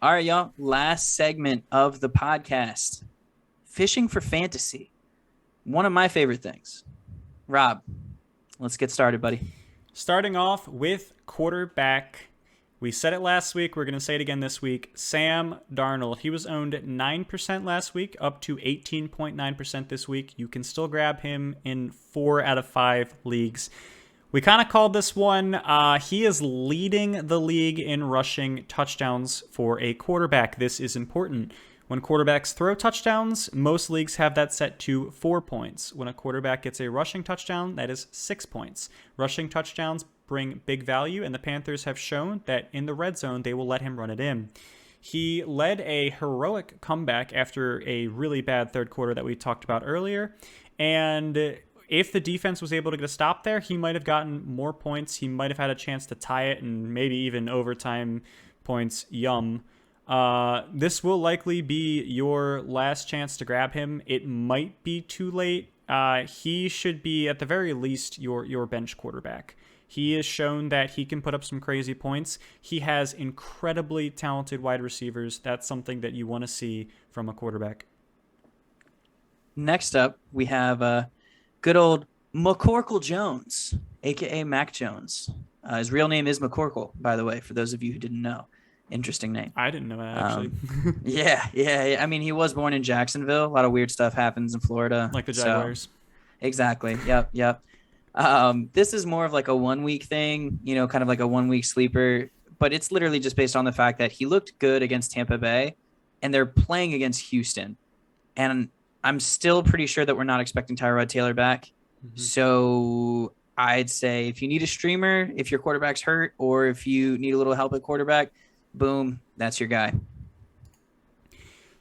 All right, y'all. Last segment of the podcast. Fishing for fantasy. One of my favorite things. Rob, let's get started, buddy. Starting off with quarterback. We said it last week. We're going to say it again this week. Sam Darnold. He was owned 9% last week, up to 18.9% this week. You can still grab him in 4 out of 5 leagues. We kind of called this one. He is leading the league in rushing touchdowns for a quarterback. This is important. When quarterbacks throw touchdowns, most leagues have that set to 4 points. When a quarterback gets a rushing touchdown, that is 6 points. Rushing touchdowns bring big value, and the Panthers have shown that in the red zone, they will let him run it in. He led a heroic comeback after a really bad third quarter that we talked about earlier, and if the defense was able to get a stop there, he might have gotten more points. He might have had a chance to tie it and maybe even overtime points. Yum. This will likely be your last chance to grab him. It might be too late. He should be, at the very least, your bench quarterback. He has shown that he can put up some crazy points. He has incredibly talented wide receivers. That's something that you want to see from a quarterback. Next up, we have good old McCorkle Jones, a.k.a. Mac Jones. His real name is McCorkle, by the way, for those of you who didn't know. Interesting name. I didn't know that, actually. Yeah. I mean, he was born in Jacksonville. A lot of weird stuff happens in Florida. Like the Jaguars. So, exactly. Yep. This is more of like a 1 week thing, kind of like a 1 week sleeper, but it's literally just based on the fact that he looked good against Tampa Bay and they're playing against Houston. And I'm still pretty sure that we're not expecting Tyrod Taylor back. Mm-hmm. So I'd say if you need a streamer, if your quarterback's hurt, or if you need a little help at quarterback, boom, that's your guy.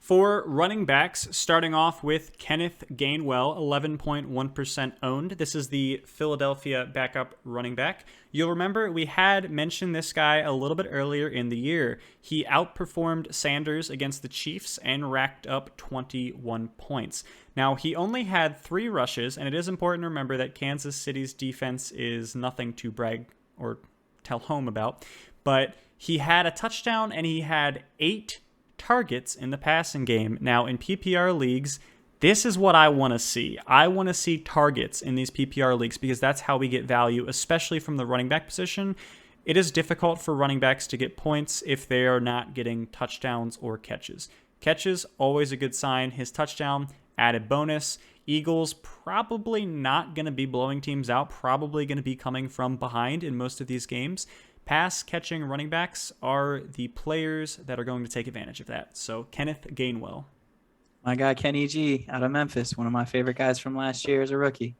For running backs, starting off with Kenneth Gainwell, 11.1% owned. This is the Philadelphia backup running back. You'll remember we had mentioned this guy a little bit earlier in the year. He outperformed Sanders against the Chiefs and racked up 21 points. Now, he only had 3 rushes, and it is important to remember that Kansas City's defense is nothing to brag or tell home about, but he had a touchdown and he had 8 targets in the passing game. Now, in PPR leagues, this is what I want to see. I want to see targets in these PPR leagues because that's how we get value, especially from the running back position. It is difficult for running backs to get points if they are not getting touchdowns or catches. Catches, always a good sign. His touchdown, added bonus. Eagles probably not going to be blowing teams out, probably going to be coming from behind in most of these games. Pass-catching running backs are the players that are going to take advantage of that. So, Kenneth Gainwell. My guy, Kenny G, out of Memphis. One of my favorite guys from last year as a rookie.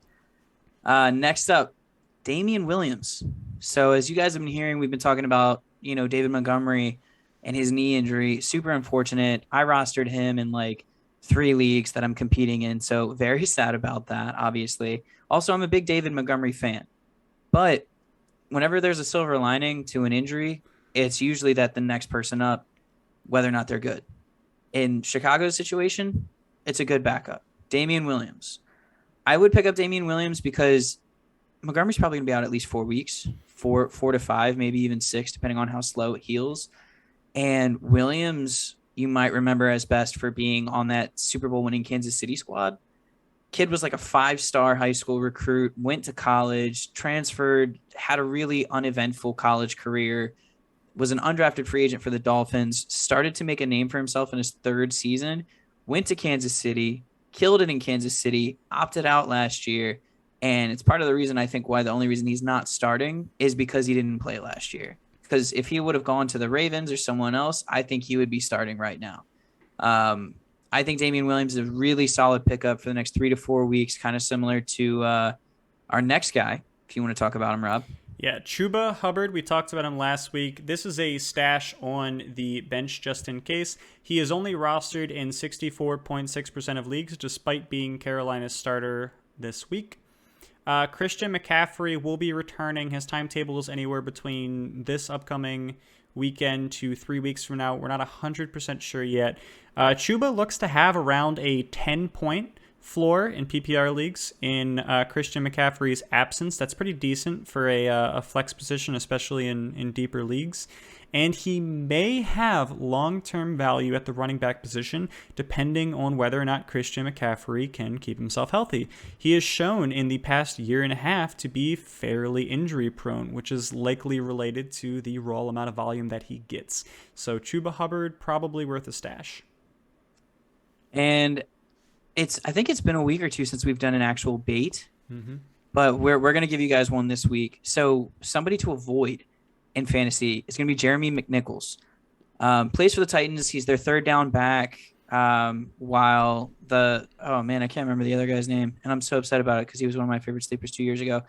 Next up, Damian Williams. So, as you guys have been hearing, we've been talking about, David Montgomery and his knee injury. Super unfortunate. I rostered him in like 3 leagues that I'm competing in. So, very sad about that, obviously. Also, I'm a big David Montgomery fan. But whenever there's a silver lining to an injury, it's usually that the next person up, whether or not they're good. In Chicago's situation, it's a good backup. Damian Williams. I would pick up Damian Williams because Montgomery's probably going to be out at least 4 weeks, 4 to 5, maybe even 6, depending on how slow it heals. And Williams, you might remember as best for being on that Super Bowl winning Kansas City squad. Kid was like a 5-star high school recruit, went to college, transferred, had a really uneventful college career, was an undrafted free agent for the Dolphins, started to make a name for himself in his 3rd season, went to Kansas City, killed it in Kansas City, opted out last year. And it's part of the reason I think why the only reason he's not starting is because he didn't play last year. Because if he would have gone to the Ravens or someone else, I think he would be starting right now. I think Damian Williams is a really solid pickup for the next 3 to 4 weeks, kind of similar to our next guy, if you want to talk about him, Rob. Yeah, Chuba Hubbard, we talked about him last week. This is a stash on the bench just in case. He is only rostered in 64.6% of leagues, despite being Carolina's starter this week. Christian McCaffrey will be returning. His timetable is anywhere between this upcoming weekend to 3 weeks from now. We're not 100% sure yet. Chuba looks to have around a 10-point floor in PPR leagues in Christian McCaffrey's absence. That's pretty decent for a flex position, especially in deeper leagues. and he may have long-term value at the running back position depending on whether or not Christian McCaffrey can keep himself healthy. He has shown in the past year and a half to be fairly injury prone, which is likely related to the raw amount of volume that he gets. So Chuba Hubbard, probably worth a stash. And I think it's been a week or two since we've done an actual bait, Mm-hmm. but we're going to give you guys one this week. So somebody to avoid in fantasy is going to be Jeremy McNichols. Plays for the Titans. He's their third down back. While oh man, I can't remember the other guy's name, and I'm so upset about it because he was one of my favorite sleepers 2 years ago.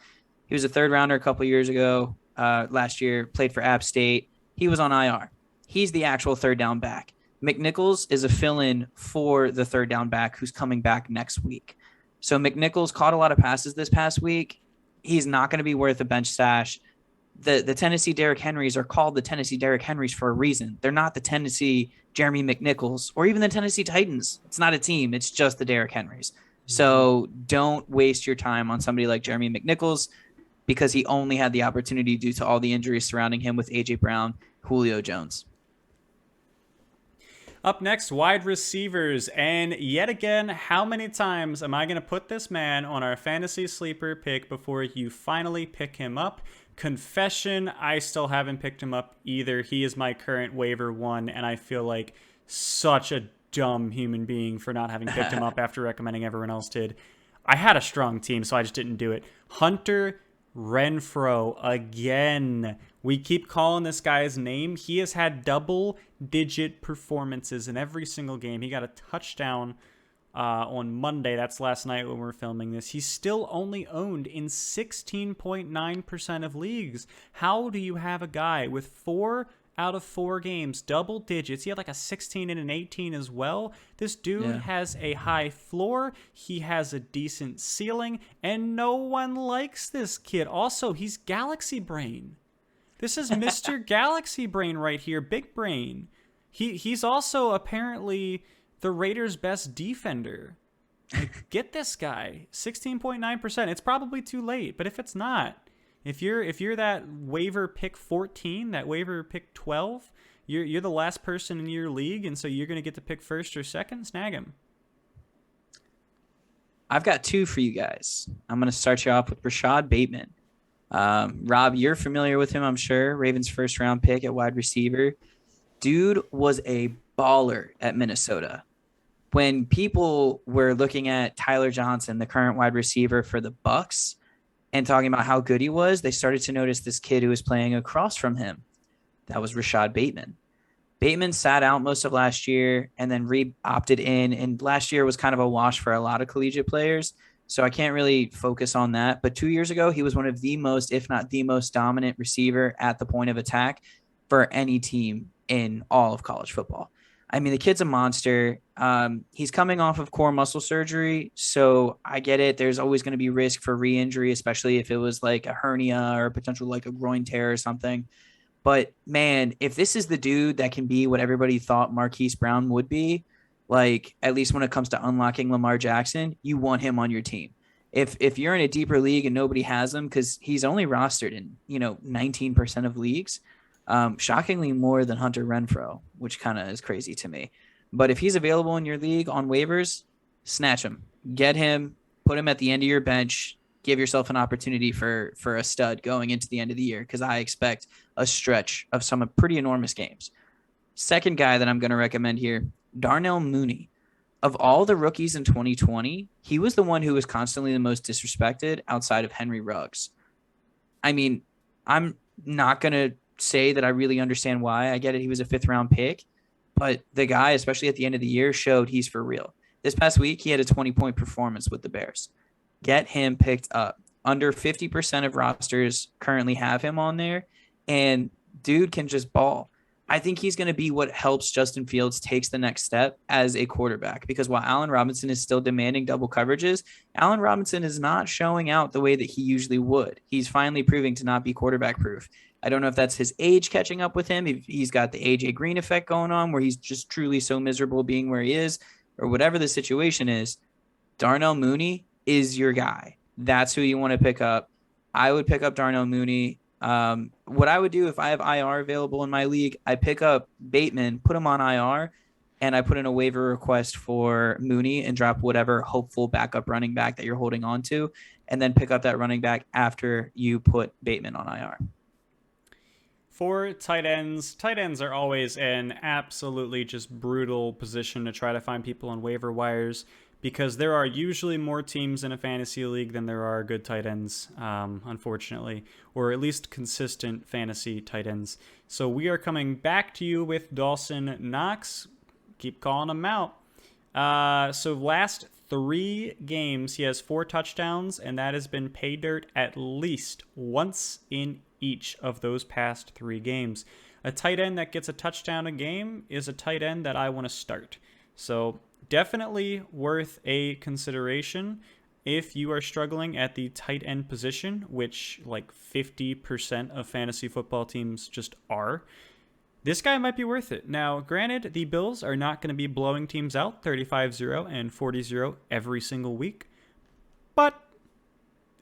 He was a third rounder a couple years ago. Last year, played for App State. He was on IR. He's the actual third down back. McNichols is a fill-in for the third down back who's coming back next week. So McNichols caught a lot of passes this past week. He's not going to be worth a bench stash. The Tennessee Derrick Henrys are called the Tennessee Derrick Henrys for a reason. They're not the Tennessee Jeremy McNichols or even the Tennessee Titans. It's not a team. It's just the Derrick Henrys. So don't waste your time on somebody like Jeremy McNichols because he only had the opportunity due to all the injuries surrounding him with A.J. Brown, Julio Jones. Up next, wide receivers. And yet again, how many times am I going to put this man on our fantasy sleeper pick before you finally pick him up? Confession, I still haven't picked him up either. He is my current waiver one, and I feel like such a dumb human being for not having picked him up after recommending everyone else did. I had a strong team, so I just didn't do it. Hunter Renfrow again. We keep calling this guy's name. He has had double-digit performances in every single game. He got a touchdown on Monday. That's last night when we're filming this. He's still only owned in 16.9% of leagues. How do you have a guy with 4 out of 4 games, double digits? He had like a 16 and an 18 as well. This dude has a high floor. He has a decent ceiling, and no one likes this kid. Also, he's Galaxy Brain. This is Mr. Galaxy Brain right here, Big Brain. He's also apparently the Raiders' best defender. Like, get this guy, 16.9%. It's probably too late, but if it's not, if you're that waiver pick 14, that waiver pick 12, you're the last person in your league, and so you're going to get to pick first or second, snag him. I've got 2 for you guys. I'm going to start you off with Rashad Bateman. Rob, you're familiar with him, I'm sure. Ravens first round pick at wide receiver. Dude was a baller at Minnesota. When people were looking at Tyler Johnson, the current wide receiver for the Bucs, and talking about how good he was, they started to notice this kid who was playing across from him. That was Rashad Bateman. Bateman sat out most of last year and then re-opted in, and last year was kind of a wash for a lot of collegiate players. So I can't really focus on that. But 2 years ago, he was one of the most, if not the most dominant receiver at the point of attack for any team in all of college football. I mean, the kid's a monster. He's coming off of core muscle surgery, so I get it. There's always going to be risk for re-injury, especially if it was like a hernia or a potential like a groin tear or something. But man, if this is the dude that can be what everybody thought Marquise Brown would be, like at least when it comes to unlocking Lamar Jackson, you want him on your team. If you're in a deeper league and nobody has him, because he's only rostered in 19% of leagues, shockingly more than Hunter Renfrow, which kind of is crazy to me. But if he's available in your league on waivers, snatch him, get him, put him at the end of your bench, give yourself an opportunity for a stud going into the end of the year, because I expect a stretch of some pretty enormous games. Second guy that I'm going to recommend here, Darnell Mooney. Of all the rookies in 2020, he was the one who was constantly the most disrespected outside of Henry Ruggs. I mean, I'm not going to say that I really understand why. I get it. He was a 5th-round pick, but the guy, especially at the end of the year, showed he's for real. This past week, he had a 20-point performance with the Bears. Get him picked up. Under 50% of rosters currently have him on there, and dude can just ball. I think he's going to be what helps Justin Fields takes the next step as a quarterback, because while Allen Robinson is still demanding double coverages, Allen Robinson is not showing out the way that he usually would. He's finally proving to not be quarterback proof. I don't know if that's his age catching up with him, if he's got the AJ Green effect going on where he's just truly so miserable being where he is, or whatever the situation is. Darnell Mooney is your guy. That's who you want to pick up. I would pick up Darnell Mooney. What I would do if I have IR available in my league, I pick up Bateman, put him on IR, and I put in a waiver request for Mooney and drop whatever hopeful backup running back that you're holding on to, and then pick up that running back after you put Bateman on IR. For tight ends are always an absolutely just brutal position to try to find people on waiver wires because there are usually more teams in a fantasy league than there are good tight ends, unfortunately, or at least consistent fantasy tight ends. So we are coming back to you with Dawson Knox. Keep calling him out. So last 3 games, he has 4 touchdowns, and that has been pay dirt at least once in each of those past 3 games. A tight end that gets a touchdown a game is a tight end that I want to start. So definitely worth a consideration if you are struggling at the tight end position, which like 50% of fantasy football teams just are. This guy might be worth it. Now, granted, the Bills are not going to be blowing teams out 35-0 and 40-0 every single week, but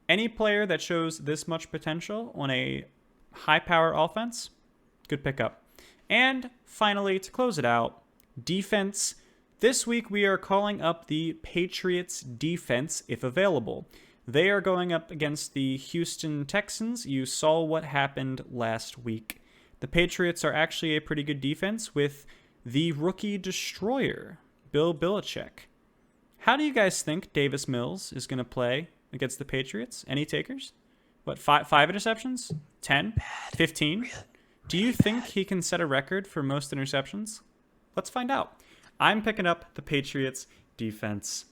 any player that shows this much potential on a high-power offense, good pickup. And finally, to close it out, defense. This week, we are calling up the Patriots defense if available. They are going up against the Houston Texans. You saw what happened last week. The Patriots are actually a pretty good defense with the rookie destroyer, Bill Belichick. How do you guys think Davis Mills is going to play against the Patriots? Any takers? What, 5 interceptions? 10? 15? Do you think he can set a record for most interceptions? Let's find out. I'm picking up the Patriots defense.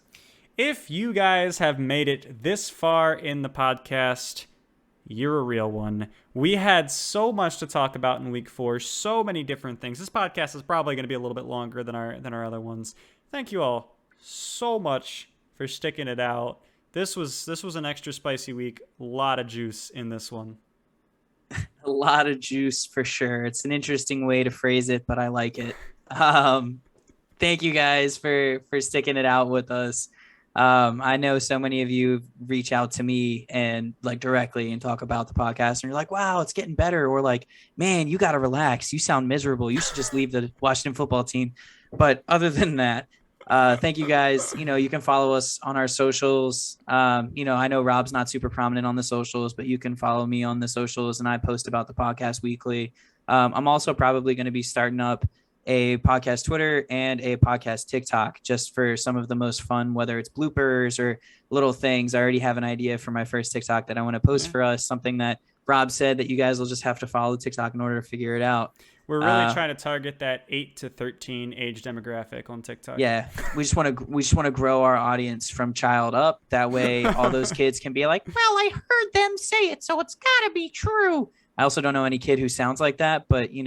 If you guys have made it this far in the podcast, you're a real one. We had so much to talk about in week 4, so many different things. This podcast is probably going to be a little bit longer than our other ones. Thank you all so much for sticking it out. This was an extra spicy week. A lot of juice in this one. A lot of juice for sure. It's an interesting way to phrase it, but I like it. Thank you guys for sticking it out with us. I know so many of you reach out to me and like directly and talk about the podcast and you're like, wow, it's getting better. Or like, man, you got to relax. You sound miserable. You should just leave the Washington football team. But other than that, thank you guys. You can follow us on our socials. I know Rob's not super prominent on the socials, but you can follow me on the socials and I post about the podcast weekly. I'm also probably going to be starting up a podcast Twitter and a podcast TikTok just for some of the most fun, whether it's bloopers or little things. I already have an idea for my first TikTok that I want to post for us, something that Rob said that you guys will just have to follow TikTok in order to figure it out. We're really trying to target that 8 to 13 age demographic on TikTok. Yeah, we just want to grow our audience from child up. That way, all those kids can be like, "Well, I heard them say it, so it's got to be true." I also don't know any kid who sounds like that, but I'm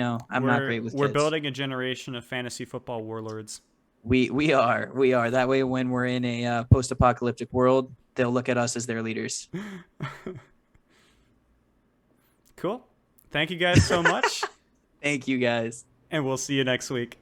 not great with kids. We're building a generation of fantasy football warlords. We are. That way, when we're in a post-apocalyptic world, they'll look at us as their leaders. Cool. Thank you guys so much. Thank you guys. And we'll see you next week.